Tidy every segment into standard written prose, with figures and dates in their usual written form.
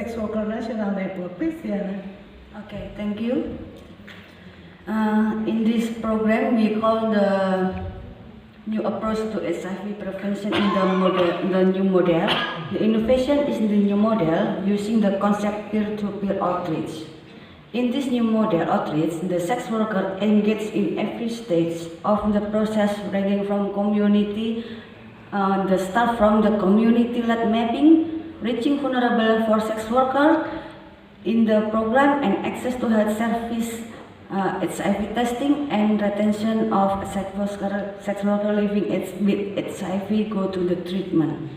Sex Worker National Network. Please, Yana. Okay, thank you. In this program, we call the new approach to HIV prevention in the new model. The innovation is in the new model using the concept peer-to-peer outreach. In this new model outreach, the sex worker engage in every stage of the process, ranging from community, the start from the community-led mapping, reaching vulnerable for sex worker in the program, and access to health service, HIV testing, and retention of sex worker living with HIV go to the treatment.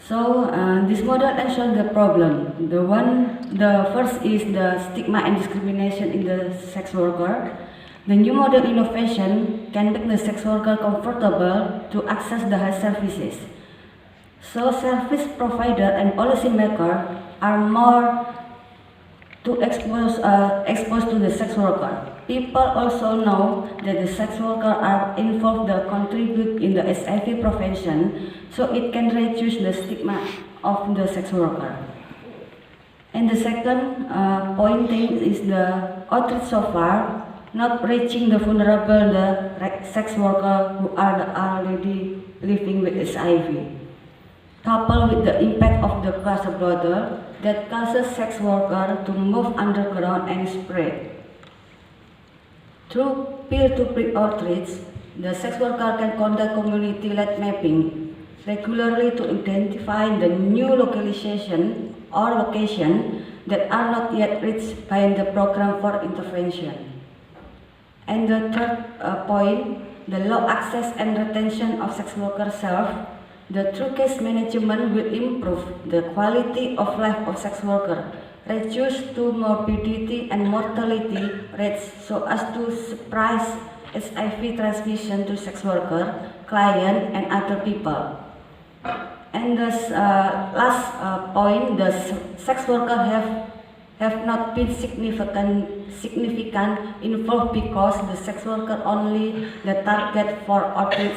So this model ensures the problem. The first is the stigma and discrimination in the sex worker. The new model innovation can make the sex worker comfortable to access the health services. So service provider and policymaker are more to exposed to the sex worker. People also know that the sex worker are involved to contribute in the HIV prevention, so it can reduce the stigma of the sex worker. And the second point is the outreach so far not reaching the vulnerable, the sex worker who are already living with HIV. Coupled with the impact of the cluster border that causes sex worker to move underground and spread. Through peer-to-peer outreach, the sex worker can conduct community-led mapping regularly to identify the new localization or location that are not yet reached by the program for intervention. And the third point, the low access and retention of sex worker serve. The true case management will improve the quality of life of sex worker, reduce to morbidity and mortality rates so as to suppress HIV transmission to sex worker, client, and other people. And the last point, the sex worker have not been significant involved because the sex worker only the target for outreach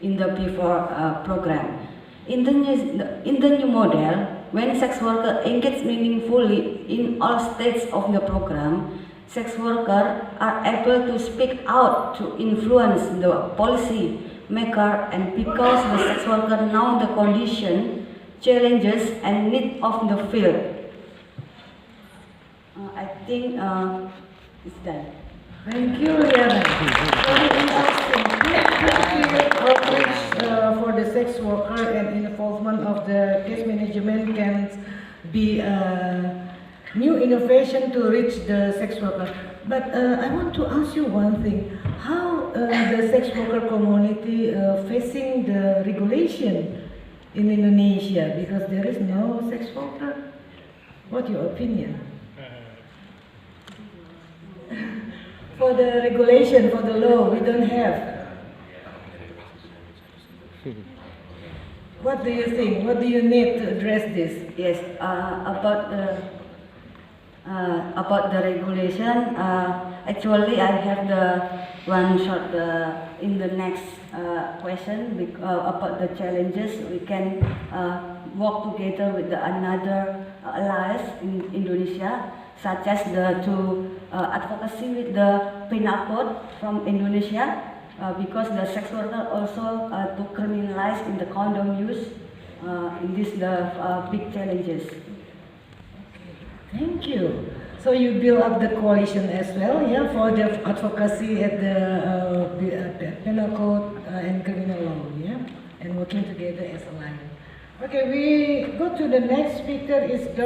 in the before program. In the new model, when sex worker engage meaningfully in all stages of the program, sex workers are able to speak out to influence the policy maker, and because the sex worker know the condition, challenges, and need of the field. I think it's done. Thank you, Liana. Very interesting. Outreach for the sex worker and involvement of the case management can be a new innovation to reach the sex worker. But I want to ask you one thing. How the sex worker community facing the regulation in Indonesia? Because there is no sex worker. What's your opinion? For the regulation, for the law, we don't have. What do you think? What do you need to address this? Yes, about the regulation. Actually, I have the one short in the next question about the challenges. We can work together with another allies in Indonesia, such as the advocacy with the penal code from Indonesia, because the sex worker also to criminalize in the condom use. In this the big challenges. Thank you. So you build up the coalition as well, yeah, for the advocacy at the penal code and criminal law, yeah, and working together as a line. Okay, we go to the next speaker is Dr.